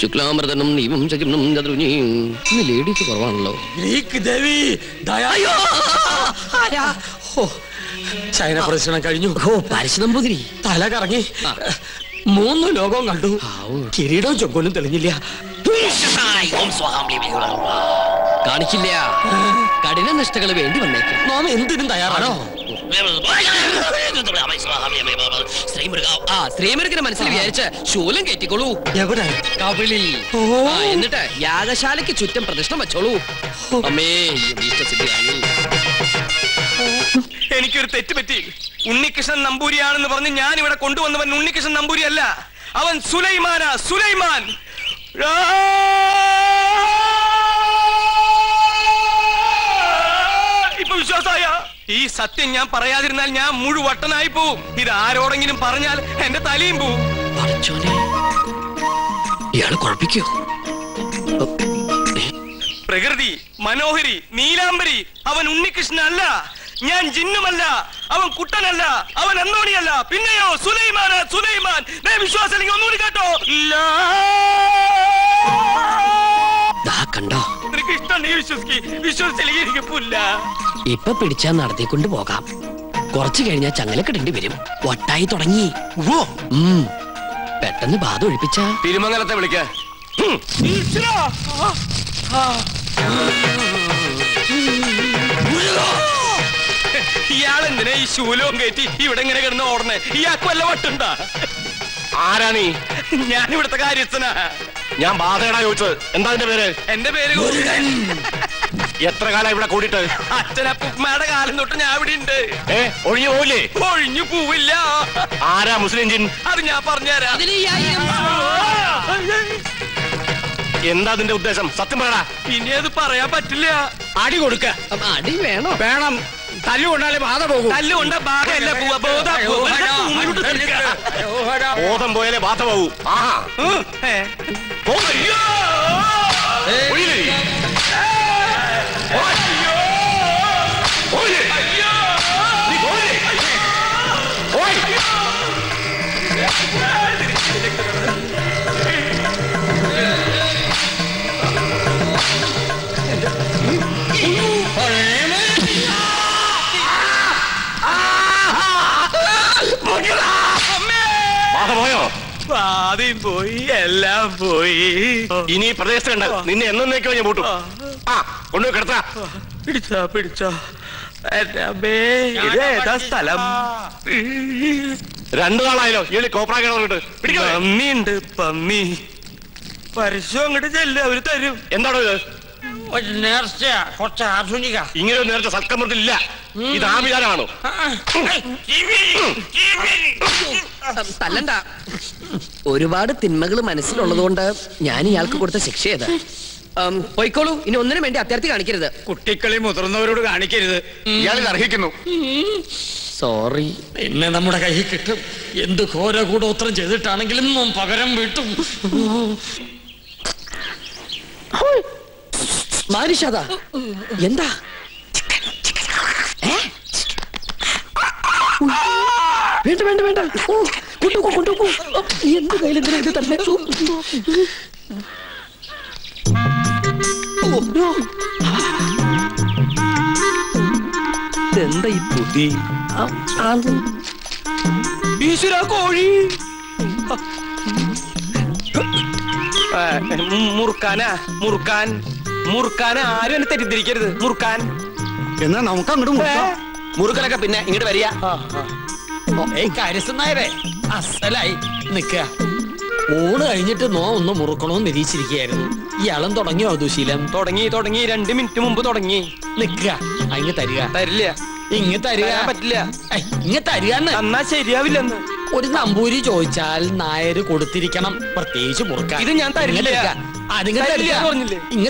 ശുക്ലാമൃതനും നീവും ചകിനും ഇന്ന് ലേഡീസ് കുറവാണല്ലോ. ഗ്രീക്ക് ദേവി ചൈന പ്രദർശനം കഴിഞ്ഞു. പരശുനമ്പൂതിരി തല കറങ്ങി 3 ലോകവും കണ്ടു. കിരീടവും ചൊങ്കോലും തെളിഞ്ഞില്ല. കാണിക്കില്ല. കഠിന നിഷ്ഠകൾ വേണ്ടി വന്നേക്കും. നാം എന്തിനും തയ്യാറാണോ? ശ്രീമൃഗനെ മനസ്സിൽ വിചാരിച്ച് ശൂലം കയറ്റിക്കോളൂ. എവിടെ? കവിളിൽ. എന്നിട്ട് യാഗശാലയ്ക്ക് ചുറ്റും പ്രദക്ഷിണം വെച്ചോളൂ. അമ്മേ എനിക്കൊരു തെറ്റ് പറ്റി. ഉണ്ണികൃഷ്ണൻ നമ്പൂരിയാണെന്ന് പറഞ്ഞ് ഞാൻ ഇവിടെ കൊണ്ടുവന്നവൻ ഉണ്ണികൃഷ്ണൻ നമ്പൂരി അല്ല. അവൻ സുലൈമാനാ, സുലൈമാൻ. ഇപ്പൊ വിശ്വാസായ? ഈ സത്യം ഞാൻ പറയാതിരുന്നാൽ ഞാൻ മുഴുവട്ടനായി പോവും. ഇത് ആരോടെങ്കിലും പറഞ്ഞാൽ എന്റെ തലയും പോവും. ഇയാള് കുഴപ്പിക്കോ? പ്രകൃതി, മനോഹരി, നീലാംബരി. അവൻ ഉണ്ണികൃഷ്ണൻ അല്ല. ഞാൻ ജിന്നുമല്ല. അവൻ കുട്ടനല്ല. അവൻ അന്തോണിയല്ല. പിന്നെയോ സുലൈമാനാ, സുലൈമാൻ. വിശ്വാസം ഒന്നുകൂടി കേട്ടോ. കണ്ടോ? നിനക്ക് ഇഷ്ടമുണ്ടെങ്കിൽ വിശ്വസിച്ചില്ലെങ്കിൽ എനിക്ക് പുല്ല. ഇപ്പൊ പിടിച്ചാ നടത്തിക്കൊണ്ട് പോകാം. കുറച്ചു കഴിഞ്ഞാൽ ചങ്ങലക്കിടേണ്ടി വരും. ഒട്ടായി തുടങ്ങി. പെട്ടെന്ന് ബാധ ഒഴിപ്പിച്ച തിരുമംഗലത്തെ വിളിക്ക. ഇയാളെന്തിനാ ഈ ശൂലവും കയറ്റി ഇവിടെ ഇങ്ങനെ കിടന്ന് ഓടണേ? ഇയാൾക്ക് വല്ല വട്ടുണ്ടാ? ആരാണീ? ഞാൻ ഇവിടുത്തെ കാര്യസ്ഥനാ. ഞാൻ ബാധയടാ ചോദിച്ചത്. എന്താ എന്റെ പേര്? എന്റെ പേര് എത്ര കാലം ഇവിടെ കൂടിയിട്ട്? അച്ഛനപ്പുമ്മയുടെ കാലം തൊട്ട് ഞാൻ ഇവിടെ ഉണ്ട്. ഒഴിഞ്ഞു പോവില്ലേ? ഒഴിഞ്ഞു പോവില്ല. ആരാ മുസ്ലിം ജിൻ? അത് ഞാൻ പറഞ്ഞുതരാം. എന്താ അതിന്റെ ഉദ്ദേശം? സത്യം പറയടാ. ഇനി അത് പറയാൻ പറ്റില്ല. അടി കൊടുക്ക. അടി വേണോ? വേണം. തല്ലുകൊണ്ടാലേ ബാധ പോകും. തല്ലുകൊണ്ട ബാധയല്ല പോവാ. ബോധം പോയാലേ ബാധ പോകൂ. പോയോ? ആദ്യം പോയി, എല്ലാം പോയി. ഇനി പ്രദേശത്ത് കണ്ട നിന്നെ എന്നേക്കോ ഞാൻ പൂട്ടും. കൊണ്ടുപോയി കിടത്താ. പിടിച്ചോ പിടിച്ചോ. ഇതേതാ സ്ഥലം? 2 നാളായാലോ ഈ കോപ്രാ കിടന്നിട്ട്. പന്നിയുണ്ട്, പന്നി. പരസ്യം അങ്ങോട്ട് ചെല്ല്, അവര് തരും. എന്താണോ ഇത്? നേർച്ച, കുറച്ച് ആധുനിക. ഇങ്ങനെ ഒരു നേർച്ച സൽക്കമൃത്തിലില്ല. ഇത് ആഭിചാരമാണോ? തല്ലണ്ട. ഒരുപാട് തിന്മകൾ മനസ്സിലുള്ളതുകൊണ്ട് ഞാൻ ഇയാൾക്ക് കൊടുത്ത ശിക്ഷ ചെയ്ത് പോയിക്കോളൂ. ഇനി ഒന്നിനും വേണ്ടി അത്യാർത്ഥി കാണിക്കരുത്. കുട്ടിക്കളി മുതിർന്നവരോട് കാണിക്കരുത്. ഇയാളിൽ അർഹിക്കുന്നു. സോറി. പിന്നെ നമ്മുടെ കയ്യിൽ കിട്ടും. എന്ത് ഘോര കൂടോത്രം ചെയ്തിട്ടാണെങ്കിലും പകരം വീട്ടും. മാരിഷാദാ, എന്താ? വേണ്ട വേണ്ട വേണ്ട. കൊണ്ടുപോ കൊണ്ടുപോ. എന്ത് കയ്യിലെന്തിനാ ഇത് തന്നെ? എന്താ ഈ പുതി? ഈശ്വര, കോഴി. മുറുക്കാനാ? മുറുക്കാൻ മുറുക്കാൻ ആരും എന്നെ തെറ്റിദ്ധരിക്കരുത്. മുറുക്കാൻ എന്നാ നമുക്ക് അങ്ങോട്ട് മുറുക്കലൊക്കെ പിന്നെ ഇങ്ങോട്ട് വരിക. കാര്യസ്ഥനായവേ അസലായി നിക്ക. ഊണ് കഴിഞ്ഞിട്ട് ഒന്ന് മുറുക്കണോന്ന് നിരീക്ഷിച്ചിരിക്കുകയായിരുന്നു. ഇയാളും തുടങ്ങിയോ ദുശീലം? തുടങ്ങി 2 മിനിറ്റ് മുമ്പ് തുടങ്ങി. നിക്ക. അങ്ങ് തരിക. തരില്ല. ഇങ്ങ് തരിക. പറ്റില്ല. ഇങ്ങ് തരികന്ന്. എന്നാ ശരിയാവില്ലെന്ന്. ഒരു നമ്പൂരി ചോദിച്ചാൽ നായര് കൊടുത്തിരിക്കണം, പ്രത്യേകിച്ച് മുറുക്കാൻ. ഇത് ഞാൻ തരില്ല. ഇങ്ങ്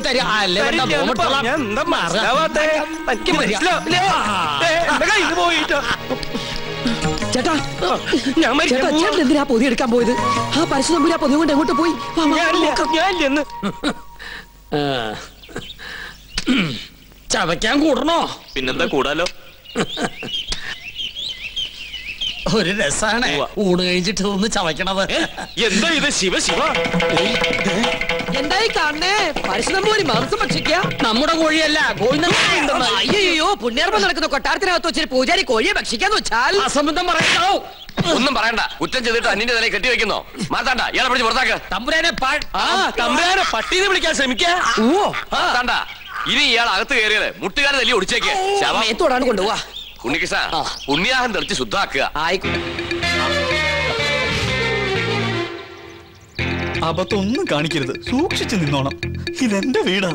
തരിക. അല്ലേ ചേട്ടാ, ചേട്ടാ, ചേട്ടൻ എന്തിനാ പൊതി എടുക്കാൻ പോയത്? ആ പരശുനമ്പൂരി ആ പൊതി കൊണ്ട് എങ്ങോട്ട് പോയി? ചവയ്ക്കാൻ കൂടണോ? പിന്നെന്താ കൂടാലോ. ഒരു രസാണ് ഊണ് കഴിഞ്ഞിട്ട് ഒന്ന് ചവയ്ക്കണത്. എന്താ ഇത്? ശിവ ശിവ, എന്തായി കാണണേ? പരശുനമ്പൂരി മാംസം ഭക്ഷിക്കുക. നമ്മുടെ കോഴിയല്ല, കോഴി അയ്യോ, പുണ്യാർമ്മം നടക്കുന്ന കൊട്ടാരത്തിനകത്ത് വെച്ചൊരു പൂജാരി കോഴിയെ ഭക്ഷിക്കാന്ന് വെച്ചാൽ അസംബന്ധം പറയണോ? ഒന്നും പറയണ്ട. കുറ്റം ചെയ്തിട്ട് അന്യന്റെ തലയിൽ കെട്ടി വെക്കുന്നോ? മാതാണ്ട, ഇയാളെ പിടിച്ച് പുറത്താക്ക്. തമ്പുരാനെ തമ്പുരാനെ പട്ടീനെ വിളിക്കാൻ ശ്രമിക്കാ. മാതാണ്ട, ഇനി ഇയാൾ അകത്ത് കയറിയത് മുട്ടുകാരെ തല്ലി ഒടിച്ചേക്ക്. മേത്തോടാണ് കൊണ്ടുപോവാ. ഉണ്ണികൃഷ്ണ, പുണ്യാഹം തെളിച്ച് ശുദ്ധാക്കുക. അബദ്ധമൊന്നും കാണിക്കരുത്, സൂക്ഷിച്ചു നിന്നോണം. ഇതെന്റെ വീടാ.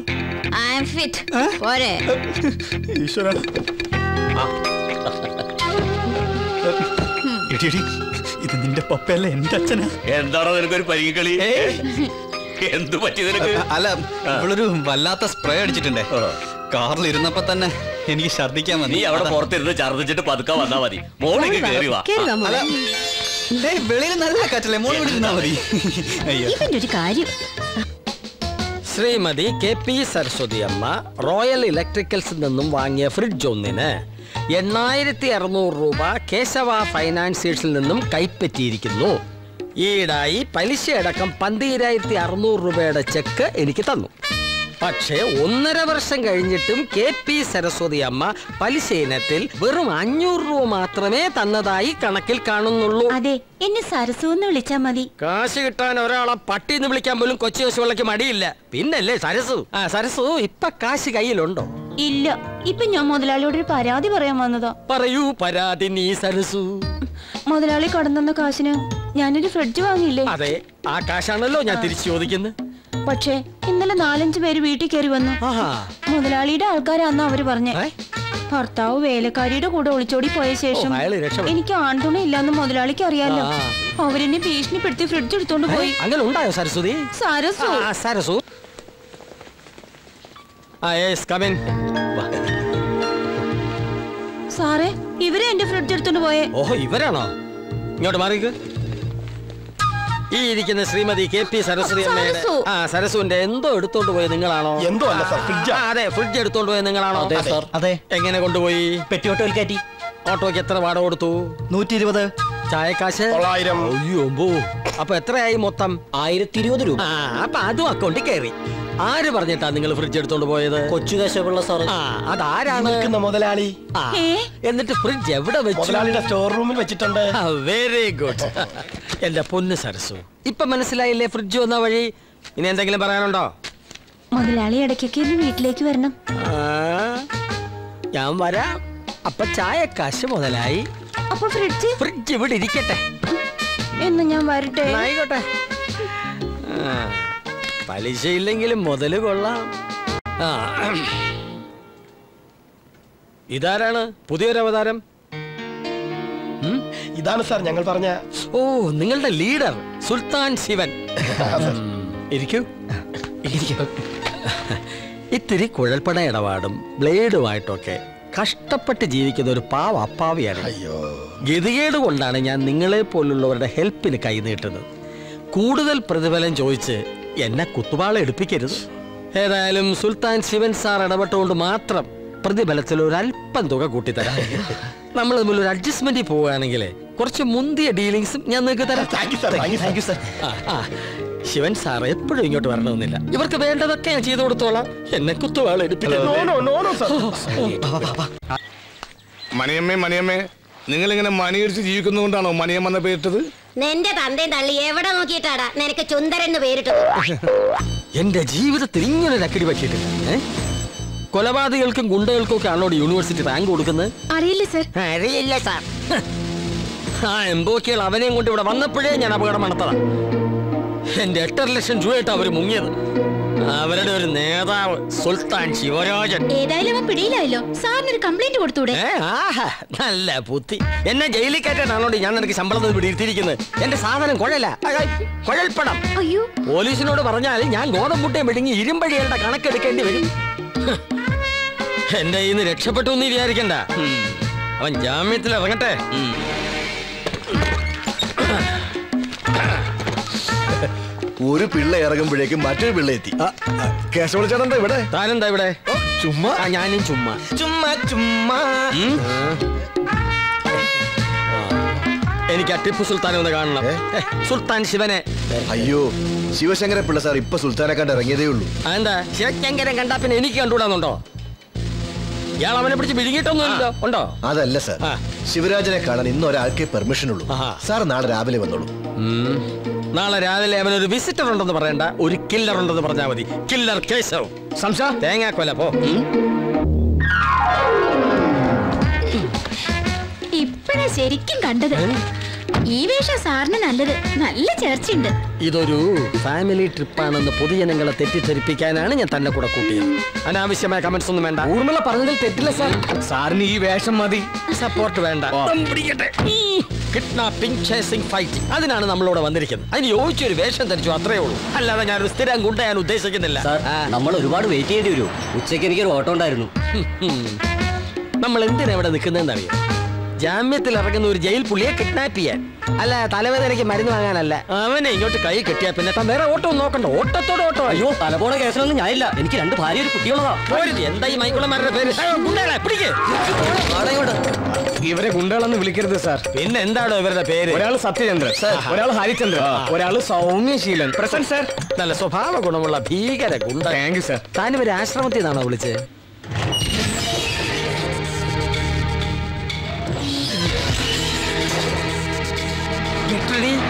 ഈശ്വര, ഇത് നിന്റെ പപ്പയല്ല, എന്റെ അച്ഛനാ. എന്താണോ നിനക്കൊരു പരിങ്ങിക്കളി? എന്തു പറ്റി നിനക്ക്? അല്ല, ഇവളൊരു വല്ലാത്ത സ്പ്രേ അടിച്ചിട്ടുണ്ടേ. കാറിൽ ഇരുന്നപ്പോ തന്നെ എനിക്ക് ഛർദിക്കാൻ വന്നു. നീ അവിടെ പുറത്തിരുന്ന് ഛർദിച്ചിട്ട് പതുക്കെ വന്നാ മതി. മോളിക്ക് കയറി വാ. വെളിയിൽ നല്ല കാറ്റല്ലേ, മോള് ഇവിടെ ഇരുന്നാ മതി. അയ്യോ, ശ്രീമതി KP സരസ്വതി അമ്മ റോയൽ ഇലക്ട്രിക്കൽസിൽ നിന്നും വാങ്ങിയ ഫ്രിഡ്ജ് ഒന്നിന് 8600 രൂപ കേശവ ഫൈനാൻസിയേഴ്സിൽ നിന്നും കൈപ്പറ്റിയിരിക്കുന്നു. ഈടായി പലിശയടക്കം 12600 രൂപയുടെ ചെക്ക് എനിക്ക് തന്നു. പക്ഷേ 1.5 വർഷം കഴിഞ്ഞിട്ടും KP സരസ്വതി അമ്മ പലിശ ഇനത്തിൽ വെറും 500 രൂപ മാത്രമേ തന്നതായി കണക്കിൽ കാണുന്നുള്ളൂ. അതെ, എന്നെ സരസു എന്ന് വിളിച്ചാ മതി. കാശ് കിട്ടാൻ ഒരാളെ പട്ടിന്ന് വിളിക്കാൻ പോലും കൊച്ചു കൊച്ചുവെള്ളക്ക് മടിയില്ല. പിന്നല്ലേ സരസു. സരസു, ഇപ്പൊ കാശ് കയ്യിലുണ്ടോ? ഇല്ല, ഇപ്പൊ ഞാൻ മുതലാളിയോട് ഒരു പരാതി പറയാൻ വന്നതാ. പറയൂ പരാതി നീ സരസു. മുതലാളി കടന്ന കാശിന് ഞാനൊരു ഫ്രിഡ്ജ് വാങ്ങിയില്ലേ? അതെ, ആ കാശാണല്ലോ ഞാൻ തിരിച്ചു ചോദിക്കുന്നത്. പക്ഷേ ഇന്നലെ 4-5 പേര് വീട്ടിൽ കയറി വന്നു. മുതലാളിയുടെ ആൾക്കാരാന്ന് അവര് പറഞ്ഞേ. ഭർത്താവ് വേലക്കാരിയുടെ കൂടെ ഒളിച്ചോടി പോയ ശേഷം എനിക്ക് ആൺതുണ ഇല്ലാന്ന് മുതലാളിക്ക് അറിയാലോ. അവരെന്നെ ഭീഷണിപ്പെടുത്തി ഫ്രിഡ്ജ് എടുത്തോണ്ട് പോയി. അങ്ങനെ ഉണ്ടായോ സരസ്വതി? സരസു, സാറേ, ഇവരെ എന്റെ ഫ്രിഡ്ജ് എടുത്തോണ്ട് പോയേ. ഓഹോ, ഇവരാണോ? ഇങ്ങോട്ട് മാറിക്ക്. ഈ ഇരിക്കുന്ന ശ്രീമതി KP സരസ്വതി അമ്മയുടെ സരസുവിന്റെ എന്തോ എടുത്തോണ്ട് പോയത് നിങ്ങളാണോ? എന്തോ അല്ല സാർ, ഫ്രിഡ്ജ്. അതെ, ഫ്രിഡ്ജ് എടുത്തോണ്ട് പോയത് നിങ്ങളാണോ? അതെ. എങ്ങനെ കൊണ്ടുപോയി? പെട്ടിയോട്ടോയിൽ കയറ്റി. ഓട്ടോക്ക് എത്ര വാടക കൊടുത്തു? 120. ചായക്കാശ് 900. അയ്യോ, അപ്പൊ എത്രയായി മൊത്തം? 1020 രൂപ. അപ്പൊ അതും അക്കൗണ്ടിൽ കയറി. ആര് പറഞ്ഞിട്ടാ നിങ്ങൾ ഫ്രിഡ്ജ് എടുത്തോണ്ട് പോയത്? കൊച്ചു കേശവപിള്ള സാർ. അതാരാണ്? മുതലാളി. എന്നിട്ട് ഫ്രിഡ്ജ് എവിടെ വെച്ചു? മുതലാളിയുടെ സ്റ്റോർ റൂമിൽ വെച്ചിട്ടുണ്ട്. Very good. എന്റെ പൊന്ന് സരസു, ഇപ്പൊ മനസ്സിലായില്ലേ ഫ്രിഡ്ജ് വന്ന വഴി? ഇനി എന്തെങ്കിലും പറയാനുണ്ടോ? മുതലാളി ഇടയ്ക്കൊക്കെ വീട്ടിലേക്ക് വരണം. ഞാൻ വരാം. അപ്പൊ ചായക്കാശ് മുതലായി. അപ്പൊ ഫ്രിഡ്ജ് ഇവിടെ ഇരിക്കട്ടെ. എന്ന് ഞാൻ വരട്ടെ. ആയിക്കോട്ടെ. പലിശ ഇല്ലെങ്കിലും മുതല് കൊള്ളാം. ഇതാരാണ് പുതിയൊരു അവതാരം? ഇതാണ് സാർ ഞങ്ങൾ പറഞ്ഞ. ഓ, നിങ്ങളുടെ ലീഡർ സുൽത്താൻ ശിവൻ. ഇരിക്കൂ. ഇത്തിരി കുഴൽപ്പണ ഇടപാടും ബ്ലേഡുമായിട്ടൊക്കെ കഷ്ടപ്പെട്ട് ജീവിക്കുന്ന ഒരു പാവ അപ്പാവിയാണ്. ഗതികേട് കൊണ്ടാണ് ഞാൻ നിങ്ങളെ പോലുള്ളവരുടെ ഹെൽപ്പിന് കൈ നീട്ടുന്നത്. കൂടുതൽ പ്രതിഫലം ചോദിച്ച് എന്നെ കുത്തുവാള എടുപ്പിക്കരുത്. ഏതായാലും സുൽത്താൻ ശിവൻ സാർ ഇടപെട്ടുകൊണ്ട് മാത്രം പ്രതിഫലത്തിൽ ഒരു അല്പം തുക കൂട്ടിത്തരാം. നമ്മൾ തമ്മിൽ ഒരു അഡ്ജസ്റ്റ്മെന്റിൽ പോവുകയാണെങ്കിൽ കുറച്ച് മുന്തിയ ഡീലിങ്സും ഞാൻ നിങ്ങൾക്ക് തരാം. ശിവൻ സാർ എപ്പോഴും ഇങ്ങോട്ട് വരണമെന്നില്ല. ഇവർക്ക് വേണ്ടതൊക്കെ ഞാൻ ചെയ്തു കൊടുത്തോളാം. എന്നെ കുത്തുവാള എടുപ്പിക്കരുത്. മണിയമ്മേ, നിങ്ങളിങ്ങനെ മണിയടിച്ച് ജീവിക്കുന്നതുകൊണ്ടാണോ മണിയമ്മ എന്ന പേരിട്ടത്? നിന്റെ തന്തയും തള്ളി എവിടെ നോക്കിയിട്ടാടാ നിനക്ക് ചുന്ദരൻ പേരിട്ടത്? എന്റെ ജീവിതത്തിൽ ഇങ്ങനെ അക്കടി പറ്റിയിട്ടില്ല. കൊലപാതകൾക്കും ഗുണ്ടകൾക്കും ഒക്കെ ആണോ യൂണിവേഴ്സിറ്റി റാങ്ക് കൊടുക്കുന്നത്? അറിയില്ല സർ. അറിയില്ല സാർ. എംബോക്കികൾ അവനെയും കൊണ്ട് ഇവിടെ വന്നപ്പോഴേ ഞാൻ അപകടം നടത്തതാ. എന്റെ 8.5 ലക്ഷം രൂപയായിട്ട് അവര് മുങ്ങിയത്. അവരുടെ ഒരു നേതാവ് സുൽത്താൻ ശിവരാജൻ. ഏതായാലും അവൻ പിടിയിലായല്ലോ. സാറിനൊരു കംപ്ലൈന്റ് കൊടുത്തൂടെ? നല്ല ബുദ്ധി. എന്നെ ജയിലിൽ കയറ്റാനാണോ ഞാൻ നിനക്ക് ശമ്പളം പിടിയിരുത്തിയിരിക്കുന്നത്? എന്റെ സാധനം കുഴൽപ്പണം. അയ്യോ, പോലീസിനോട് പറഞ്ഞാൽ ഞാൻ ഗോതമ്പുട്ടയും വിഴുങ്ങി ഇരുമ്പഴികളുടെ കണക്കെടുക്കേണ്ടി വരും. എന്റെ ഇന്ന് രക്ഷപ്പെട്ടു എന്ന് വിചാരിക്കണ്ട. അവൻ ജാമ്യത്തിൽ ഇറങ്ങട്ടെ. ഒരു പിള്ള ഇറങ്ങുമ്പോഴേക്കും മറ്റൊരു പിള്ള എത്തി. കേശവളിച്ചാണെന്താ ഇവിടെ? താനെന്താ ഇവിടെ? ചുമ്മാ. ഞാനും ചുമ്മാ. എനിക്ക് ആ ടിപ്പു സുൽത്താനെ ഒന്ന് കാണണം. സുൽത്താൻ ശിവനെ. അയ്യോ, ശിവശങ്കര പിള്ള സാർ ഇപ്പൊ സുൽത്താനെ കണ്ട് ഇറങ്ങിയതേ ഉള്ളൂ. എന്താ ശിവശങ്കരൻ കണ്ടാ പിന്നെ എനിക്ക് കണ്ടുകൂടാന്നുണ്ടോ? ഇയാൾ അവനെ പിടിച്ച് വിഴുങ്ങിയിട്ടൊന്നുമില്ലോ? ഉണ്ടോ? അതല്ല സാർ, ശിവരാജനെ കാണാൻ ഇന്ന് ഒരാൾക്കേ പെർമിഷൻ ഉള്ളൂ. സാർ നാളെ രാവിലെ വന്നോളൂ. നാളെ രാവിലെ അവനൊരു വിസിറ്റർ ഉണ്ടെന്ന് പറയണ്ട, ഒരു കില്ലർ ഉണ്ടെന്ന് പറഞ്ഞാൽ മതി. കില്ലർ കേശവ്. സംശയ തേങ്ങാക്കൊല പോ. ഇപ്പഴാ ശരിക്കും കണ്ടത്. ഈ വേഷം സാറിന് നല്ലത്. നല്ല ചേർച്ചയുണ്ട്. ഇതൊരു ഫാമിലി ട്രിപ്പാണെന്ന് പൊതുജനങ്ങളെ തെറ്റിദ്ധരിപ്പിക്കാനാണ് ഞാൻ തന്നെ കൂടെ കൂട്ടിയത്. അനാവശ്യമായ കമന്റ്സ് ഒന്നും വേണ്ട. ഊർമിള പറഞ്ഞതിൽ തെറ്റില്ല സാർ. സാറിന് ഈ വേഷം മതി. സപ്പോർട്ട് വേണ്ട. കിഡ്നാപ്പിംഗ്, ചേസിംഗ്, ഫൈറ്റിംഗ്, അതിനാണ് നമ്മളിവിടെ വന്നിരിക്കുന്നത്. അതിന് യോജിച്ചൊരു വേഷം ധരിച്ചു, അത്രേ ഉള്ളൂ. അല്ലാതെ ഞാനൊരു സ്ഥിരം ഗുണ്ട ഞാൻ ഉദ്ദേശിക്കുന്നില്ല. നമ്മൾ ഒരുപാട് വെയിറ്റ് ചെയ്യേണ്ടി വരും. ഉച്ചയ്ക്ക് എനിക്കൊരു ഓട്ടം ഉണ്ടായിരുന്നു. നമ്മൾ എന്തിനാ ഇവിടെ നിൽക്കുന്നതെന്ന് അറിയാം? ജാമ്യത്തിൽ ഇറങ്ങുന്ന ഒരു ജയിൽ പുള്ളിയെ കിഡ്നാപ്പ് ചെയ്യാൻ, അല്ല തലവേദനയ്ക്ക് മരുന്ന് വാങ്ങാനല്ല. അവനെ ഇങ്ങോട്ട് കൈ കെട്ടിയാ പിന്നെ താൻ വേറെ ഓട്ടം നോക്കണ്ട. ഓട്ടത്തോടെ ഓട്ടോ. അയ്യോ, തലപോണ കേസിലൊന്നും ഞാനില്ല. എനിക്ക് 2 ഭാര്യ, ഒരു കുട്ടിയുള്ളതാ. എന്താ ഈ മൈക്കുളന്മാരുടെ പേര്? ഇവരെ ഗുണ്ടകളെന്ന് വിളിക്കരുത് സാർ. പിന്നെ എന്താണോ ഇവരുടെ പേര്? ഒരാൾ സത്യചന്ദ്രൻ, ഒരാൾ ഹരിചന്ദ്രൻ, ഒരാൾ സൗമ്യശീലൻ. Present sir. നല്ല സ്വഭാവ ഗുണമുള്ള ഭീകര ഗുണ്ട. Thank you sir. താൻ ഇവര് ആശ്രമത്തിൽ നിന്നാണോ വിളിച്ചത്?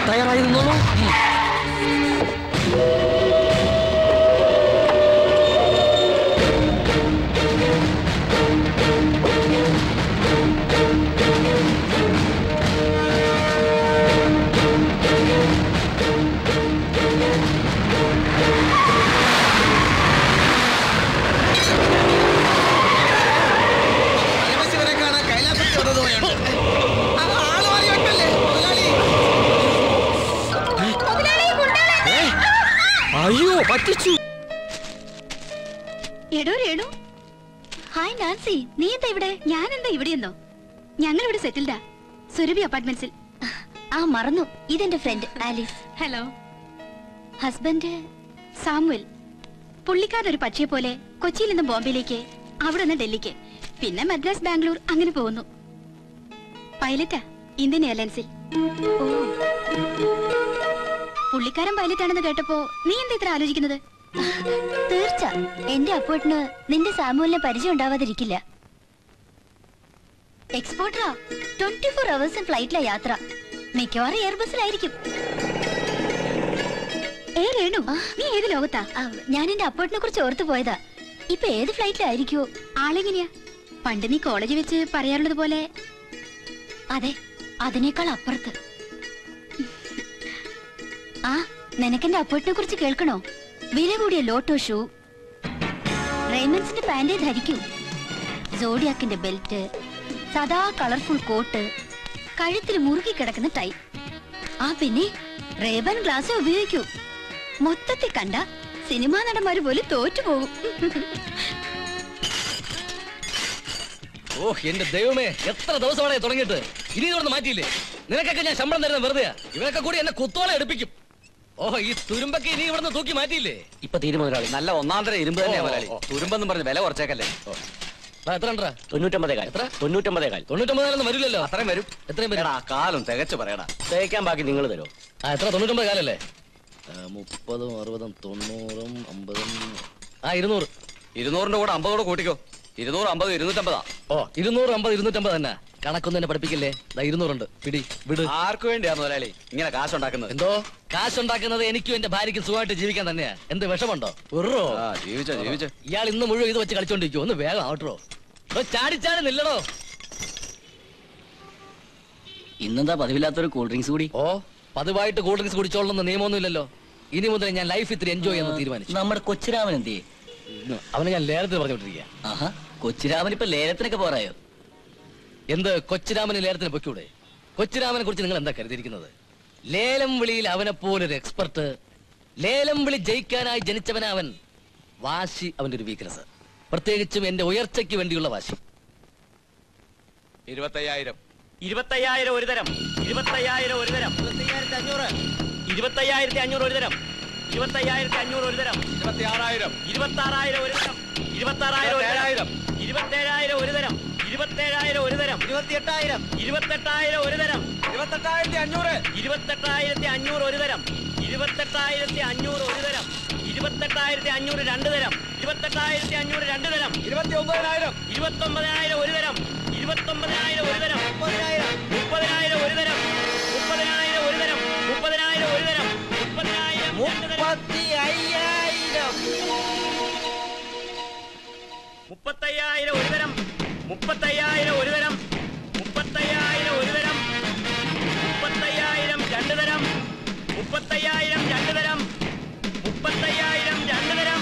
തയ്യാറായിരുന്നോളൂ. അയ്യോ, പറ്റിച്ചു. എടോ രേണു. ഹായ് നാൻസി, നീ എന്താ ഇവിടെ? ഞാൻ എന്താ ഇവിടെയെന്നോ? ഞങ്ങൾ ഇവിടെ സെറ്റിൽഡാ, സുരഭി അപ്പാർട്ട്മെന്റ്സിൽ. ആ മറന്നു, ഇതെന്റെ friend Alice. Hello. Husband Samuel. പുള്ളിക്കാരൊരു പക്ഷിയെ പോലെ കൊച്ചിയിൽ നിന്ന് ബോംബെയിലേക്ക്, അവിടെ നിന്ന് ഡൽഹിക്ക്, പിന്നെ മദ്രാസ്, ബാംഗ്ലൂർ, അങ്ങനെ പോകുന്നു. പൈലറ്റാ, ഇന്ത്യൻ എയർലൈൻസിൽ. പുള്ളിക്കാരൻ പൈലറ്റ് ആണെന്ന് കേട്ടപ്പോ നീ എന്താ ഇത്ര ആലോചിക്കുന്നത്? തീർച്ച എന്റെ അപ്പോട്ടിന് നിന്റെ സാമുവലിനെ പരിചയം ഉണ്ടാവാതിരിക്കില്ല. എക്സ്പോർട്ടറാ, 24 hours ഫ്ലൈറ്റിലെ യാത്ര. മിക്കവാറും എയർബസിലായിരിക്കും. രേണു, നീ ഏത് ലോകത്താ? ഞാൻ എന്റെ അപ്പോട്ടിനെ കുറിച്ച് ഓർത്തു പോയതാ. ഇപ്പൊ ഏത് ഫ്ലൈറ്റിലായിരിക്കോ? ആളെങ്ങനെയാ? പണ്ട് നീ കോളേജ് വെച്ച് പറയാറുള്ളത് പോലെ? അതെ, അതിനേക്കാൾ അപ്പുറത്ത്. ആ, നിനക്കെന്റെ അപ്പോട്ടിനെ കുറിച്ച് കേൾക്കണോ? വില കൂടിയ ലോട്ടോ ഷൂ, റെയ്മൻസിന്റെ പാന്റ് ധരിക്കൂ, സോഡിയാക്കിന്റെ ബെൽറ്റ്, സദാ കളർഫുൾ കോട്ട്, കഴുത്തിൽ മുറുകി കിടക്കുന്ന ടൈ. ആ പിന്നെ റേബൻ ഗ്ലാസ് ഉപയോഗിക്കൂ. മൊത്തത്തിൽ കണ്ട സിനിമാ നടന്മാര് പോലും തോറ്റുപോകും. ഓ എന്റെ ദൈവമേ, എത്ര ദിവസമാണ് തുടങ്ങിയിട്ട്? ഇനി ഇതൊന്ന് മാറ്റിയില്ലേ? നിനക്കൊക്കെ ഞാൻ ശമ്പളം തരുന്ന വെറുതെ. ഇവരൊക്കെ കൂടി എന്നെ കുത്തോളം എടുപ്പിക്കും. ഓഹോ, ഈ തുരുമ്പൊക്കെ ഇനി ഇവിടുന്ന് തൂക്കി മാറ്റിയില്ലേ? ഇപ്പൊ തീരുമാനം നല്ല ഒന്നാന്തര ഇരുമ്പ് തന്നെയാ മുതലാളി. തുരുമ്പെന്നും പറഞ്ഞ് വില കുറച്ചേക്കല്ലേ. എത്ര 99 എത്ര? 99 വരില്ലല്ലോ. അത്രയും വരും. എത്രയും വരും? കാലം തികച്ചു പറയടാ. തേക്കാൻ ബാക്കി നിങ്ങൾ തരുമോ? എത്ര? 99 കാലല്ലേ? 30, 60, 90, 50. 200. 200ന്റെ കൂടെ 50 കൂടെ കൂട്ടിക്കോ. 200, 50, 250. ഓ, 200, 50, 250 തന്നെ. കണക്കൊന്നും എന്നെ പഠിപ്പിക്കില്ലേ? 200 ഉണ്ട്. പിടി വിട്. ആർക്കു വേണ്ടിയാ മുതലാളി ഇങ്ങനെ കാശുണ്ടാക്കുന്നത്? എന്തോ കാശുണ്ടാക്കുന്നത്? എനിക്കും എന്റെ ഭാര്യയ്ക്കും സുഖമായിട്ട് ജീവിക്കാൻ തന്നെയാ. എന്ത് വിഷമുണ്ടോ? ജീവിച്ചോ. ഇയാൾ ഇന്ന് മുഴുവൻ ഇത് വെച്ച് കളിച്ചോണ്ടിരിക്കും. ഒന്ന് വേഗം ആവട്ടോ. ചാടിച്ചാടി നില്ലടോ. ഇന്നെന്താ പതിവില്ലാത്തൊരു കൂൾ ഡ്രിങ്ക്സ് കൂടി? ഓ, പതിവായിട്ട് കൂൾ ഡ്രിങ്ക്സ് കുടിച്ചോളണമെന്ന് നിയമമൊന്നും ഇല്ലല്ലോ. ഇനി മുതൽ ഞാൻ ലൈഫ് ഇത്തിരി എൻജോയ് ചെയ്യാൻ തീരുമാനിച്ചു. നമ്മുടെ കൊച്ചിരാമൻ എന്ത് ചെയ്യും? അവനെ ഞാൻ ലേലത്തിന് പറഞ്ഞുകൊണ്ടിരിക്കുക. ആഹാ, കൊച്ചിരാമൻ ഇപ്പൊ ലേലത്തിനൊക്കെ പോറായോ? എന്ത് കൊച്ചിരാമന് ലേലത്തിന് പൊയ്ക്കൂടെ? കൊച്ചിരാമനെ കുറിച്ച് നിങ്ങൾ എന്താ കരുതിയിരിക്കുന്നത്? ലേലം വിളിയിൽ അവനെ പോലൊരു എക്സ്പെർട്ട്. ലേലം വിളി ജയിക്കാനായി ജനിച്ചവനാ അവൻ. വാശി അവന്റെ ഒരു വീക്ക്നെസ്, പ്രത്യേകിച്ചും എന്റെ ഉയർച്ചയ്ക്ക് വേണ്ടിയുള്ള വാശി. 25,000. 25,000 ഒരു തരം. 25,000 ഒരു തരം. 25,500. 25,500 ഒരു തരം. 25,500 ഒരു തരം. 26,000. 26,000 ഒരു തരം. 26,000 ഒരു തരം. 27,000 ഒരു തരം. 27,000 ഒരു തരം. 28,000. 28,000 ഒരു തരം. 28,500. 28,500 ഒരു തരം. 28,500 ഒരു തരം. 28,500 രണ്ട് തരം. 28,500 രണ്ട് തരം. 29,000. 29,000 ഒരു തരം. 29,000 ഒരു തരം. 30,000. 30,000 ഒരു തരം. 30,000 ഒരു തരം. 30,000 ഒരു തരം. 30,000 35,000 ഒരു തരം. 35,000 ഒരു തരം. 35,000 ഒരു തരം. 35,000 രണ്ട് തരം. 35,000 രണ്ട് തരം. 35,000 രണ്ട് തരം.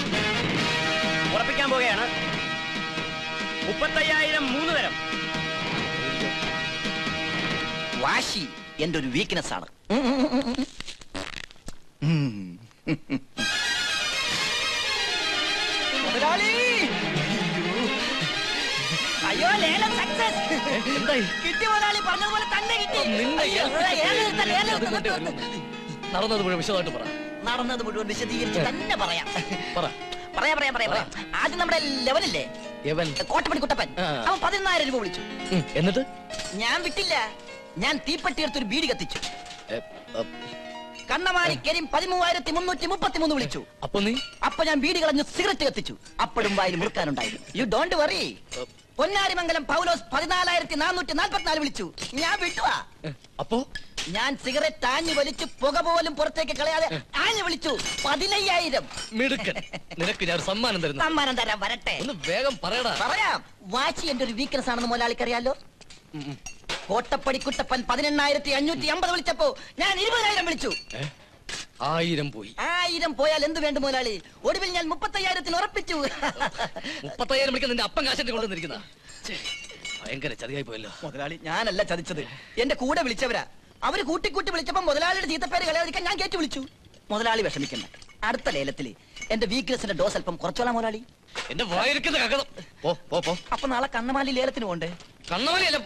ഉറപ്പിക്കാൻ പോകുകയാണ്. 35,000 മൂന്ന് തരം. വാശി എന്റെ ഒരു വീക്ക്നെസ് ആണ്. മുതലാളി, അയ്യോ ലേലം സക്സസ്. കിട്ടി മുതലാളി, പറഞ്ഞതുപോലെ തന്നെ കിട്ടി. നടന്നത് മുഴുവൻ വിശദമായിട്ട് പറ. നടന്നത് മുഴുവൻ വിശദീകരിച്ച് തന്നെ പറയാം. പറ. പറയാം. ആദ്യം നമ്മുടെ ലെവനില്ലേ, കോട്ടപ്പടി കുട്ടപ്പൻ, അവൻ 14,000 രൂപ വിളിച്ചു. എന്നിട്ട് ഞാൻ വിട്ടില്ല. ഞാൻ തീപ്പെട്ടി എടുത്തൊരു ബീഡി കത്തിച്ചു. കണ്ണമാലി കരീം 13,333 വിളിച്ചു. അപ്പൊ ഞാൻ ബീഡി കളഞ്ഞു സിഗരറ്റ് കത്തിച്ചു. അപ്പോഴും വായിൽ മുറുക്കാനുണ്ടായിരുന്നു. You don't worry. Ponnarimangalam Paulose 14,444 വിളിച്ചു. ഞാൻ വിട്ടുവാ. അപ്പോ ഞാൻ സിഗരറ്റ് ആഞ്ഞു വലിച്ചു, പുക പോലും പുറത്തേക്ക് കളയാതെ ആഞ്ഞു വിളിച്ചു. 15,000. നിനക്ക് ഞാൻ സമ്മാനം തരുന്നു. സമ്മാനം തരാൻ വരട്ടെ. ഒന്ന് വേഗം പറയടാ. പറയാം. വാശി എന്റെ ഒരു വീക്ക്നെസ് ആണെന്ന് മുതലാളിക്ക് അറിയാലോ. കോട്ടപ്പടി കുട്ടപ്പൻ 18,550 വിളിച്ചപ്പോ ഞാൻ 20,000 വിളിച്ചു. 1000 പോയി. 1000 പോയാൽ എന്ത് വേണ്ട മുതലാളി? ഒടുവിൽ ഞാൻ 35,000 ഉറപ്പിച്ചു. 30,000 വിളിക്കാൻ നിന്റെ അപ്പം കാശിന്റെ കൊണ്ടുവന്നിരിക്കുന്ന ഭയങ്കര ചതിയായി പോയല്ലോ മുതലാളി. ഞാനല്ല ചതിച്ചത്, എന്റെ കൂടെ വിളിച്ചവരാ. അവര് കൂട്ടിക്കൂട്ടി വിളിച്ചപ്പോ മുതലാളിയുടെ ചീത്തപ്പേര് കളയാതിരിക്കാൻ ഞാൻ കേട്ടു വിളിച്ചു. മുതലാളി വിഷമിക്കണ്ട. അടുത്ത ലേലത്തില് എന്റെ വീക്ക്നെസിന്റെ ഡോസ് അല്പം കുറച്ചോളാം മുതലാളി. എന്റെ വായിരിക്കുന്ന കകതം. അപ്പൊ നാളെ കണ്ണമാലി ലേലത്തിന് പോണ്ടേ? കണ്ണമാലി അല്ല.